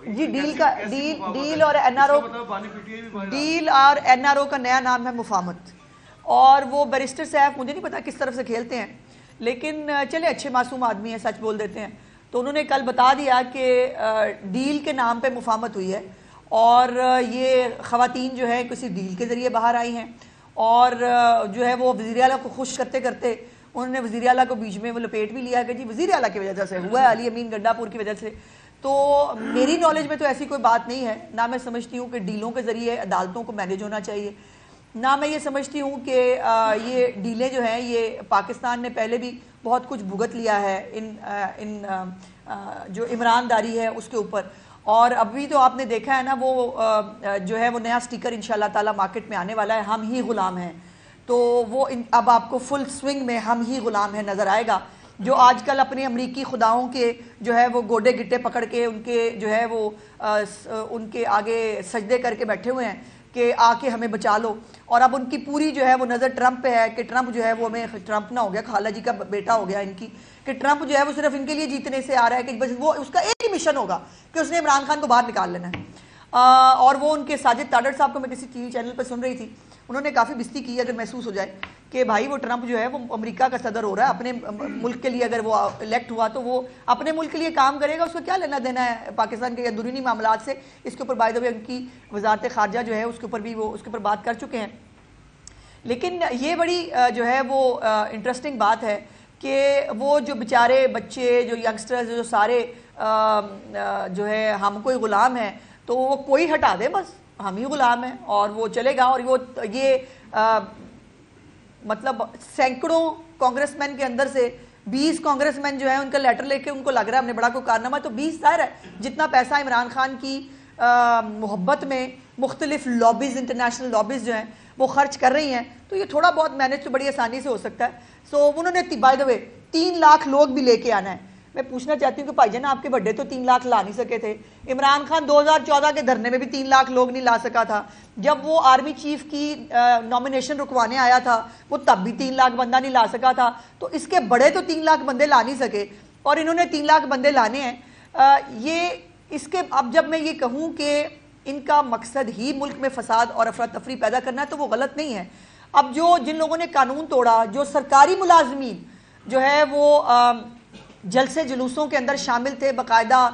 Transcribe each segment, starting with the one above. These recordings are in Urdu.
جی ڈیل اور این آر او کا نیا نام ہے مفاہمت، اور وہ بیرسٹر صاحب مجھے نہیں پتا کس طرف سے کھیلتے ہیں، لیکن چلے اچھے معصوم آدمی ہیں، سچ بول دیتے ہیں. تو انہوں نے کل بتا دیا کہ ڈیل کے نام پہ مفاہمت ہوئی ہے، اور یہ خواتین جو ہے کسی ڈیل کے ذریعے باہر آئی ہیں، اور جو ہے وہ وزیر اعلیٰ کو خوش کرتے کرتے انہوں نے وزیر اعلیٰ کو بیچ میں وہ لپیٹ بھی لیا کہ جی وزیر اعلیٰ کی وجہ سے ہوا ہے، علی امین گنڈا پور کی وجہ سے. تو میری نالج میں تو ایسی کوئی بات نہیں ہے، نہ میں سمجھتی ہوں کہ ڈیلوں کے ذریعے عدالتوں کو مینیج ہونا چاہیے، نہ میں یہ سمجھتی ہوں کہ یہ ڈیلیں جو ہیں یہ پاکستان نے پہلے بھی بہت کچھ بھگت لیا ہے ان جو عمران داری ہے اس کے اوپر. اور ابھی تو آپ نے دیکھا ہے نا وہ جو ہے وہ نیا سٹیکر انشاءاللہ تعالی مارکیٹ میں آنے والا ہے، ہم ہی غلام ہیں. تو وہ اب آپ کو فل سوئنگ میں ہم ہی غلام ہیں نظر آئے گا. جو آج کل اپنے امریکی خداؤں کے جو ہے وہ گوڈے گٹے پکڑ کے ان کے جو ہے وہ ان کے آگے سجدے کر کے بیٹھے ہوئے ہیں کہ آ کے ہمیں بچا لو، اور اب ان کی پوری جو ہے وہ نظر ٹرمپ پہ ہے کہ ٹرمپ جو ہے وہ ہمیں ٹرمپ نہ ہو گیا، خالہ جی کا بیٹا ہو گیا ان کی، کہ ٹرمپ جو ہے وہ صرف ان کے لیے جیتنے سے آ رہا ہے کہ بس وہ اس کا ایک ہی مشن ہوگا کہ اس نے عمران خان کو باہر نکال لینا ہے. اور وہ ان کے ساجد تاڈر صاحب کو میں کسی ٹی وی چینل پہ سن رہی تھی، انہوں نے کافی بستی کی اگر محسوس ہو جائے کہ بھائی وہ ٹرمپ جو ہے وہ امریکہ کا صدر ہو رہا ہے، اپنے ملک کے لیے اگر وہ الیکٹ ہوا تو وہ اپنے ملک کے لیے کام کرے گا، اس کو کیا لینا دینا ہے پاکستان کے اندرونی معاملات سے. اس کے اوپر بائی دا وے ان کی وزارت خارجہ جو ہے اس کے اوپر بھی وہ اس کے اوپر بات کر چکے ہیں. لیکن یہ بڑی جو ہے وہ انٹرسٹنگ بات ہے کہ وہ جو بیچارے بچے جو ینگسٹرز جو سارے جو ہے ہم کوئی غلام ہیں، تو وہ کوئی ہٹا دے بس ہم ہی غلام ہیں اور وہ چلے گا. اور وہ یہ مطلب سینکڑوں کانگریس مین کے اندر سے 20 کانگریس مین جو ہیں ان کا لیٹر لے کے ان کو لگ رہا ہے ہم نے بڑا کوئی کارنامہ، تو 20 ظاہر ہے جتنا پیسہ عمران خان کی محبت میں مختلف لابیز انٹرنیشنل لابیز جو ہیں وہ خرچ کر رہی ہیں، تو یہ تھوڑا بہت مینیج تو بڑی آسانی سے ہو سکتا ہے. سو انہوں نے بائی دا وے 3 لاکھ لوگ بھی لے کے آنا ہے. میں پوچھنا چاہتی ہوں کہ بھائی جان آپ کے بڑے تو 3 لاکھ لا نہیں سکے تھے، عمران خان 2014 کے دھرنے میں بھی 3 لاکھ لوگ نہیں لا سکا تھا، جب وہ آرمی چیف کی نامینیشن رکوانے آیا تھا وہ تب بھی 3 لاکھ بندہ نہیں لا سکا تھا. تو اس کے بڑے تو 3 لاکھ بندے لا نہیں سکے اور انہوں نے 3 لاکھ بندے لانے ہیں. یہ اس کے اب جب میں یہ کہوں کہ ان کا مقصد ہی ملک میں فساد اور افراتفری پیدا کرنا ہے تو وہ غلط نہیں ہے. اب جو جن لوگوں نے قانون توڑا، جو سرکاری ملازمین جو ہے وہ جلسے جلوسوں کے اندر شامل تھے، باقاعدہ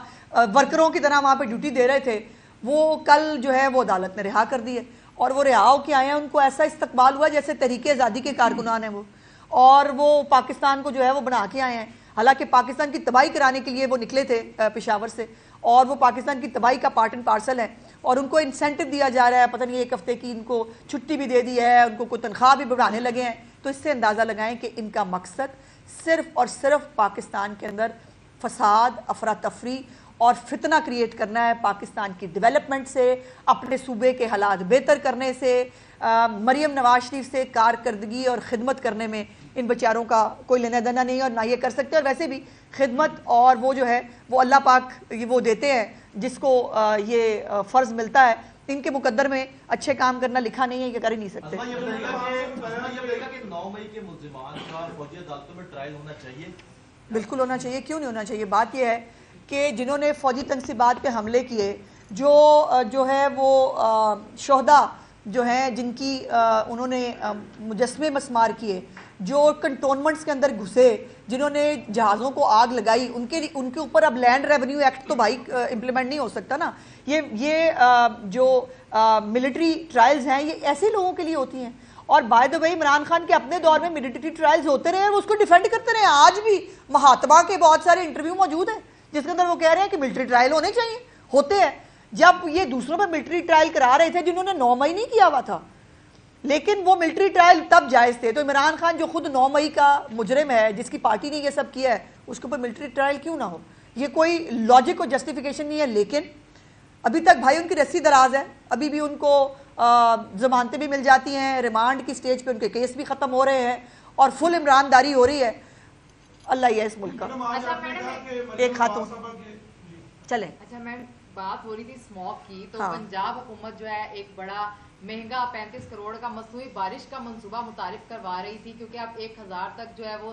ورکروں کی طرح وہاں پہ ڈیوٹی دے رہے تھے، وہ کل جو ہے وہ عدالت نے رہا کر دیے. اور وہ رہا ہو کے آئے ہیں، ان کو ایسا استقبال ہوا جیسے تحریک آزادی کے کارکنان ہیں وہ، اور وہ پاکستان کو جو ہے وہ بنا کے آئے ہیں. حالانکہ پاکستان کی تباہی کرانے کے لیے وہ نکلے تھے پشاور سے، اور وہ پاکستان کی تباہی کا پارٹ اینڈ پارسل ہے، اور ان کو انسینٹو دیا جا رہا ہے، پتہ نہیں 1 ہفتے کی ان کو چھٹی بھی دے دی ہے، ان کو کوئی تنخواہ بھی بڑھانے لگے ہیں. تو اس سے اندازہ لگائیں کہ ان کا مقصد صرف اور صرف پاکستان کے اندر فساد، افراتفری اور فتنہ کریٹ کرنا ہے. پاکستان کی ڈیولپمنٹ سے، اپنے صوبے کے حالات بہتر کرنے سے، مریم نواز شریف سے کارکردگی اور خدمت کرنے میں ان بیچاروں کا کوئی لینا دینا نہیں اور نہ یہ کر سکتے. اور ویسے بھی خدمت اور وہ جو ہے وہ اللہ پاک وہ دیتے ہیں جس کو یہ فرض ملتا ہے، ان کے مقدر میں اچھے کام کرنا لکھا نہیں ہے، یہ کر ہی نہیں سکتے. بالکل ہونا چاہیے، کیوں نہیں ہونا چاہیے. بات یہ ہے کہ جنہوں نے فوجی تنصیبات پہ حملے کیے، جو ہے وہ شہداء جو ہیں جن کی انہوں نے مجسمے مسمار کیے، جو کنٹونمنٹس کے اندر گھسے، جنہوں نے جہازوں کو آگ لگائی، ان کے اوپر اب لینڈ ریونیو ایکٹ تو بھائی امپلیمنٹ نہیں ہو سکتا نا. یہ جو ملٹری ٹرائلز ہیں یہ ایسے لوگوں کے لیے ہوتی ہیں. اور بائی دا وے عمران خان کے اپنے دور میں ملٹری ٹرائلز ہوتے رہے، وہ اس کو ڈیفینڈ کرتے رہے. آج بھی مہاتما کے بہت سارے انٹرویو موجود ہیں جس کے اندر وہ کہہ رہے ہیں کہ ملٹری ٹرائل ہونے چاہیے، ہوتے ہیں. جب یہ دوسروں پہ ملٹری ٹرائل کرا رہے تھے جنہوں نے 9 مئی نہیں کیا ہوا تھا، لیکن وہ ملٹری ٹرائل تب جائز تھے. تو عمران خان جو خود 9 مئی کا مجرم ہے، جس کی پارٹی نے یہ سب کیا ہے، اس کے اوپر ملٹری ٹرائل کیوں نہ ہو؟ یہ کوئی لاجک اور جسٹیفیکیشن نہیں ہے. لیکن ابھی تک بھائی ان کی رسی دراز ہے، ابھی بھی ان کو ضمانتیں بھی مل جاتی ہیں، ریمانڈ کی سٹیج پہ ان کے کیس بھی ختم ہو رہے ہیں اور فل عمران داری ہو رہی ہے. اللہ یہ اس ملک کا. ایک خاتون چلیں. اچھا میم، بات ہو رہی تھی اسموک کی، تو پنجاب حکومت جو ہے ایک بڑا مہنگا 35 کروڑ کا مصنوعی بارش کا منصوبہ متعارف کروا رہی تھی، کیونکہ اب 1000 تک جو ہے وہ